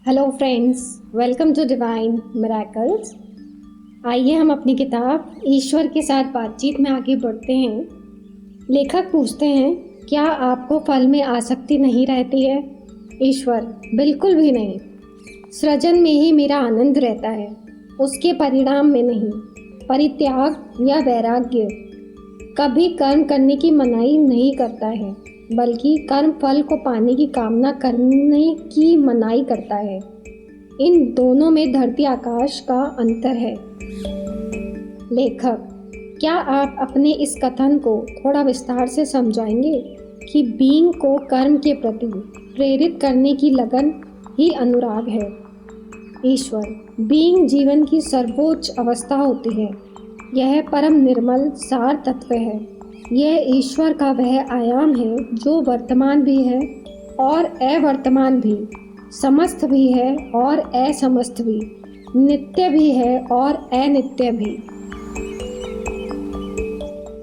Hello friends, welcome to divine miracles. आइए हम अपनी किताब ईश्वर के साथ बातचीत में आगे बढ़ते हैं। लेखक पूछते हैं, क्या आपको फल में आसक्ति नहीं रहती है? ईश्वर: बिल्कुल भी नहीं। सृजन में ही मेरा आनंद रहता है, उसके परिणाम में नहीं। परित्याग या वैराग्य कभी कर्म करने की मनाही नहीं करता है, बल्कि कर्म फल को पाने की कामना करने की मनाही करता है। इन दोनों में धरती आकाश का अंतर है। लेखक: क्या आप अपने इस कथन को थोड़ा विस्तार से समझाएंगे कि बीइंग को कर्म के प्रति प्रेरित करने की लगन ही अनुराग है? ईश्वर: बीइंग जीवन की सर्वोच्च अवस्था होती है। यह परम निर्मल सार तत्व है। यह ईश्वर का वह आयाम है जो वर्तमान भी है और अवर्तमान भी, समस्त भी है और असमस्त भी, नित्य भी है और अनित्य भी।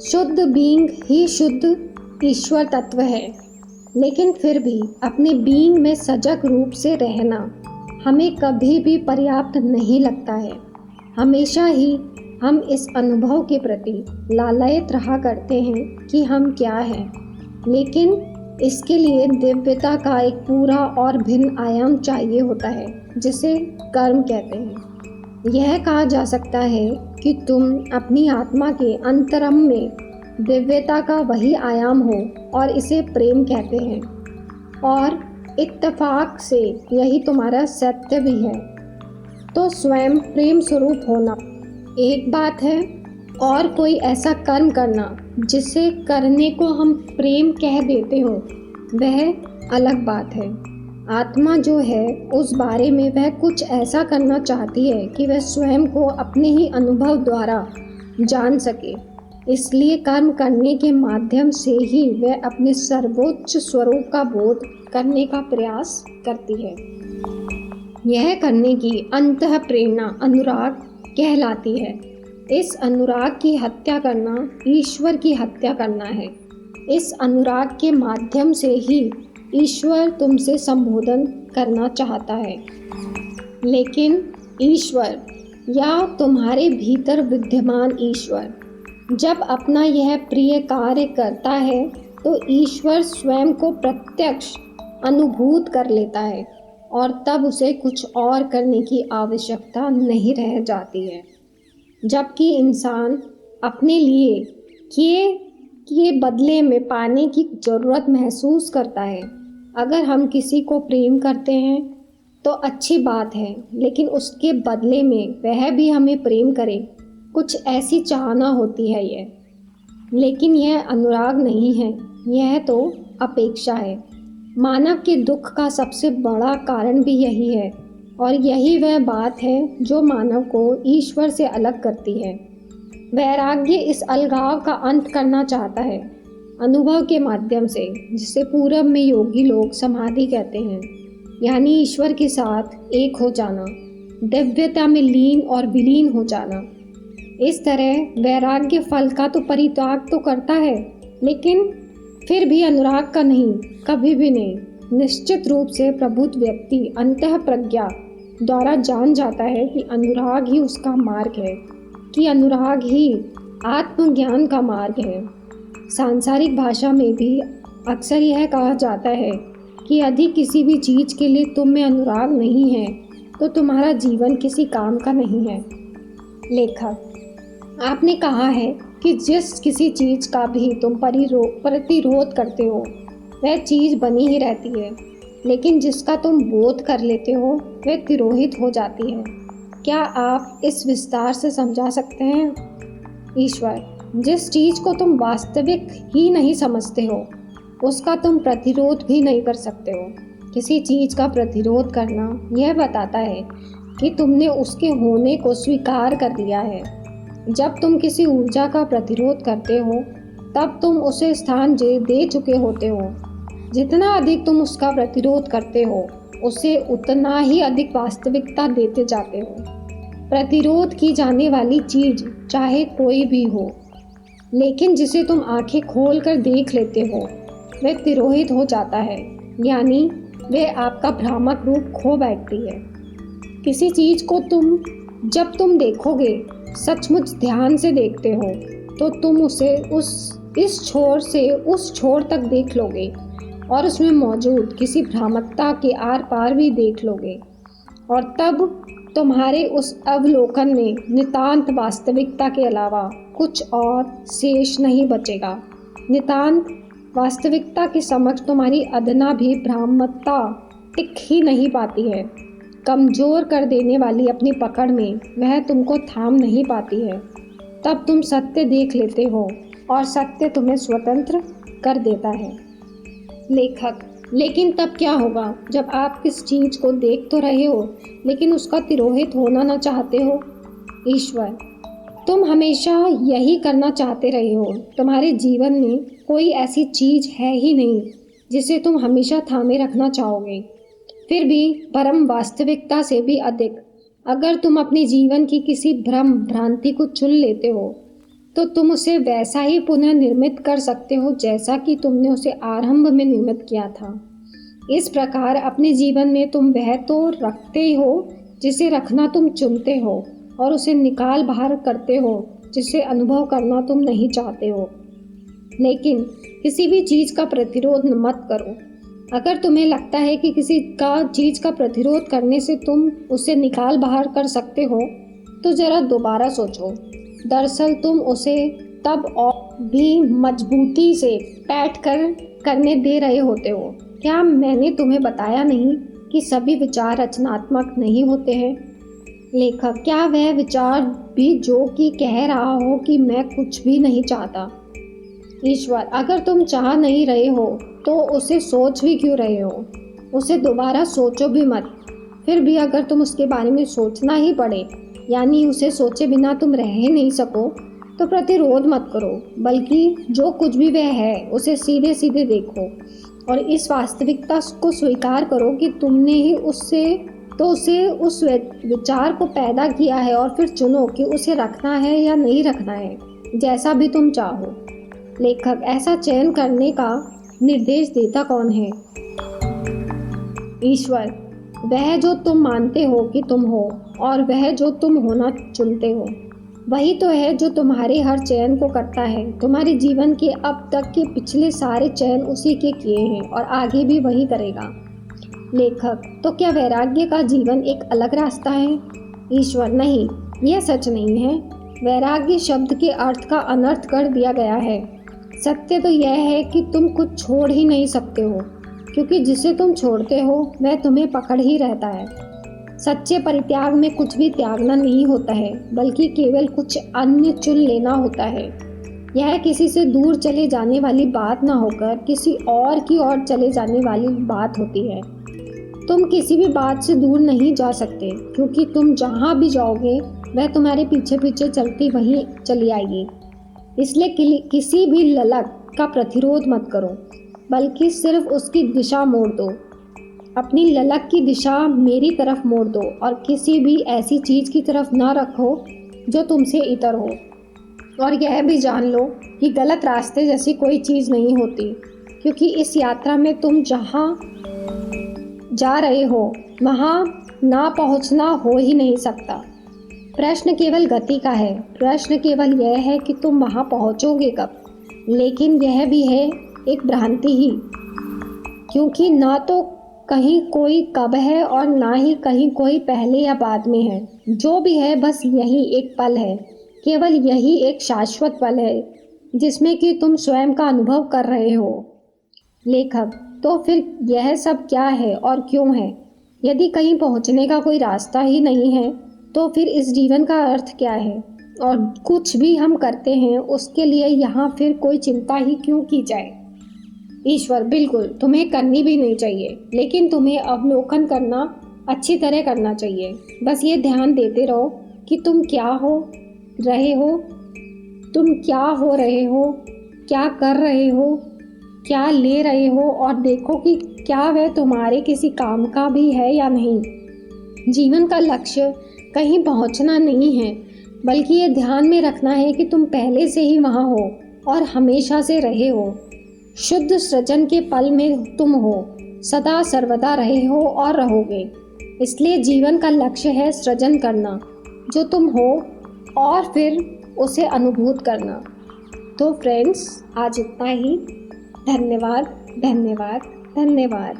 शुद्ध बीइंग ही शुद्ध ईश्वर तत्व है। लेकिन फिर भी अपने बीइंग में सजग रूप से रहना हमें कभी भी पर्याप्त नहीं लगता है। हमेशा ही हम इस अनुभव के प्रति लालायित रहा करते हैं कि हम क्या हैं, लेकिन इसके लिए दिव्यता का एक पूरा और भिन्न आयाम चाहिए होता है, जिसे कर्म कहते हैं। यह कहा जा सकता है कि तुम अपनी आत्मा के अंतरम में दिव्यता का वही आयाम हो और इसे प्रेम कहते हैं, और इत्तेफाक से यही तुम्हारा सत्य भी है। तो स्वयं प्रेम स्वरूप होना एक बात है, और कोई ऐसा कर्म करना जिसे करने को हम प्रेम कह देते हो वह अलग बात है। आत्मा जो है उस बारे में वह कुछ ऐसा करना चाहती है कि वह स्वयं को अपने ही अनुभव द्वारा जान सके। इसलिए कर्म करने के माध्यम से ही वह अपने सर्वोच्च स्वरूप का बोध करने का प्रयास करती है। यह करने की अंतः प्रेरणा अनुराग कहलाती है। इस अनुराग की हत्या करना ईश्वर की हत्या करना है। इस अनुराग के माध्यम से ही ईश्वर तुमसे संबोधन करना चाहता है। लेकिन ईश्वर या तुम्हारे भीतर विद्यमान ईश्वर जब अपना यह प्रिय कार्य करता है तो ईश्वर स्वयं को प्रत्यक्ष अनुभूत कर लेता है, और तब उसे कुछ और करने की आवश्यकता नहीं रह जाती है। जबकि इंसान अपने लिए किए बदले में पाने की ज़रूरत महसूस करता है। अगर हम किसी को प्रेम करते हैं तो अच्छी बात है, लेकिन उसके बदले में वह भी हमें प्रेम करे, कुछ ऐसी चाहना होती है यह। लेकिन यह अनुराग नहीं है, यह तो अपेक्षा है। मानव के दुख का सबसे बड़ा कारण भी यही है, और यही वह बात है जो मानव को ईश्वर से अलग करती है। वैराग्य इस अलगाव का अंत करना चाहता है अनुभव के माध्यम से, जिसे पूरब में योगी लोग समाधि कहते हैं, यानी ईश्वर के साथ एक हो जाना, दिव्यता में लीन और विलीन हो जाना। इस तरह वैराग्य फल का तो परित्याग तो करता है, लेकिन फिर भी अनुराग का नहीं, कभी भी नहीं। निश्चित रूप से प्रबुद्ध व्यक्ति अंतः प्रज्ञा द्वारा जान जाता है कि अनुराग ही उसका मार्ग है, कि अनुराग ही आत्मज्ञान का मार्ग है। सांसारिक भाषा में भी अक्सर यह कहा जाता है कि यदि किसी भी चीज़ के लिए तुम में अनुराग नहीं है तो तुम्हारा जीवन किसी काम का नहीं है। लेखक: आपने कहा है कि जिस किसी चीज़ का भी तुम प्रतिरोध करते हो वह चीज़ बनी ही रहती है, लेकिन जिसका तुम बोध कर लेते हो वह तिरोहित हो जाती है। क्या आप इस विस्तार से समझा सकते हैं? ईश्वर: जिस चीज़ को तुम वास्तविक ही नहीं समझते हो उसका तुम प्रतिरोध भी नहीं कर सकते हो। किसी चीज़ का प्रतिरोध करना यह बताता है कि तुमने उसके होने को स्वीकार कर लिया है। जब तुम किसी ऊर्जा का प्रतिरोध करते हो तब तुम उसे स्थान दे चुके होते हो। जितना अधिक तुम उसका प्रतिरोध करते हो उसे उतना ही अधिक वास्तविकता देते जाते हो। प्रतिरोध की जाने वाली चीज़ चाहे कोई भी हो, लेकिन जिसे तुम आंखें खोल कर देख लेते हो वह तिरोहित हो जाता है, यानी वे आपका भ्रामक रूप खो बैठती है। किसी चीज़ को जब तुम देखोगे, सचमुच ध्यान से देखते हो, तो तुम उसे इस छोर से उस छोर तक देख लोगे और उसमें मौजूद किसी भ्रामकता के आर पार भी देख लोगे, और तब तुम्हारे उस अवलोकन में नितांत वास्तविकता के अलावा कुछ और शेष नहीं बचेगा। नितांत वास्तविकता के समक्ष तुम्हारी अदना भी भ्रामकता टिक ही नहीं पाती है। कमज़ोर कर देने वाली अपनी पकड़ में वह तुमको थाम नहीं पाती है। तब तुम सत्य देख लेते हो और सत्य तुम्हें स्वतंत्र कर देता है। लेखक: लेकिन तब क्या होगा जब आप किस चीज़ को देख तो रहे हो लेकिन उसका तिरोहित होना न चाहते हो? ईश्वर: तुम हमेशा यही करना चाहते रहे हो। तुम्हारे जीवन में कोई ऐसी चीज़ है ही नहीं जिसे तुम हमेशा थामे रखना चाहोगे। फिर भी परम वास्तविकता से भी अधिक, अगर तुम अपने जीवन की किसी भ्रम भ्रांति को चुन लेते हो तो तुम उसे वैसा ही पुनः निर्मित कर सकते हो जैसा कि तुमने उसे आरंभ में निर्मित किया था। इस प्रकार अपने जीवन में तुम वह तो रखते हो जिसे रखना तुम चुनते हो, और उसे निकाल बाहर करते हो जिसे अनुभव करना तुम नहीं चाहते हो। लेकिन किसी भी चीज़ का प्रतिरोध मत करो। अगर तुम्हें लगता है कि किसी चीज़ का प्रतिरोध करने से तुम उसे निकाल बाहर कर सकते हो, तो ज़रा दोबारा सोचो। दरअसल तुम उसे तब और भी मजबूती से पैठ कर करने दे रहे होते हो। क्या मैंने तुम्हें बताया नहीं कि सभी विचार रचनात्मक नहीं होते हैं? लेखक: क्या वह विचार भी जो कि कह रहा हो कि मैं कुछ भी नहीं चाहता? ईश्वर: अगर तुम चाह नहीं रहे हो तो उसे सोच भी क्यों रहे हो? उसे दोबारा सोचो भी मत। फिर भी अगर तुम उसके बारे में सोचना ही पड़े, यानी उसे सोचे बिना तुम रह ही नहीं सको, तो प्रतिरोध मत करो, बल्कि जो कुछ भी वह है उसे सीधे सीधे देखो और इस वास्तविकता को स्वीकार करो कि तुमने ही उसे उस विचार को पैदा किया है, और फिर चुनो कि उसे रखना है या नहीं रखना है, जैसा भी तुम चाहो। लेखक: ऐसा चयन करने का निर्देश देता कौन है? ईश्वर: वह जो तुम मानते हो कि तुम हो, और वह जो तुम होना चुनते हो, वही तो है जो तुम्हारे हर चयन को करता है। तुम्हारे जीवन के अब तक के पिछले सारे चयन उसी के किए हैं और आगे भी वही करेगा। लेखक: तो क्या वैराग्य का जीवन एक अलग रास्ता है? ईश्वर: नहीं, यह सच नहीं है। वैराग्य शब्द के अर्थ का अनर्थ कर दिया गया है। सत्य तो यह है कि तुम कुछ छोड़ ही नहीं सकते हो, क्योंकि जिसे तुम छोड़ते हो वह तुम्हें पकड़ ही रहता है। सच्चे परित्याग में कुछ भी त्यागना नहीं होता है, बल्कि केवल कुछ अन्य चुन लेना होता है। यह किसी से दूर चले जाने वाली बात ना होकर किसी और की ओर चले जाने वाली बात होती है। तुम किसी भी बात से दूर नहीं जा सकते, क्योंकि तुम जहाँ भी जाओगे वह तुम्हारे पीछे पीछे चलती वहीं चली आएगी। इसलिए किसी भी ललक का प्रतिरोध मत करो, बल्कि सिर्फ उसकी दिशा मोड़ दो। अपनी ललक की दिशा मेरी तरफ मोड़ दो और किसी भी ऐसी चीज़ की तरफ ना रखो जो तुमसे इतर हो। और यह भी जान लो कि गलत रास्ते जैसी कोई चीज़ नहीं होती, क्योंकि इस यात्रा में तुम जहाँ जा रहे हो वहाँ ना पहुँचना हो ही नहीं सकता। प्रश्न केवल गति का है। प्रश्न केवल यह है कि तुम वहाँ पहुँचोगे कब। लेकिन यह भी है एक भ्रांति ही, क्योंकि ना तो कहीं कोई कब है और ना ही कहीं कोई पहले या बाद में है। जो भी है बस यही एक पल है, केवल यही एक शाश्वत पल है जिसमें कि तुम स्वयं का अनुभव कर रहे हो। लेखक: तो फिर यह सब क्या है और क्यों है? यदि कहीं पहुंचने का कोई रास्ता ही नहीं है तो फिर इस जीवन का अर्थ क्या है? और कुछ भी हम करते हैं उसके लिए यहाँ फिर कोई चिंता ही क्यों की जाए? ईश्वर: बिल्कुल, तुम्हें करनी भी नहीं चाहिए, लेकिन तुम्हें अवलोकन करना अच्छी तरह करना चाहिए। बस ये ध्यान देते रहो कि तुम क्या हो रहे हो, क्या कर रहे हो, क्या ले रहे हो, और देखो कि क्या वह तुम्हारे किसी काम का भी है या नहीं। जीवन का लक्ष्य कहीं पहुंचना नहीं है, बल्कि ये ध्यान में रखना है कि तुम पहले से ही वहाँ हो और हमेशा से रहे हो। शुद्ध सृजन के पल में तुम हो। सदा सर्वदा रहे हो और रहोगे। इसलिए जीवन का लक्ष्य है सृजन करना, जो तुम हो, और फिर उसे अनुभूत करना। तो फ्रेंड्स, आज इतना ही। धन्यवाद, धन्यवाद, धन्यवाद।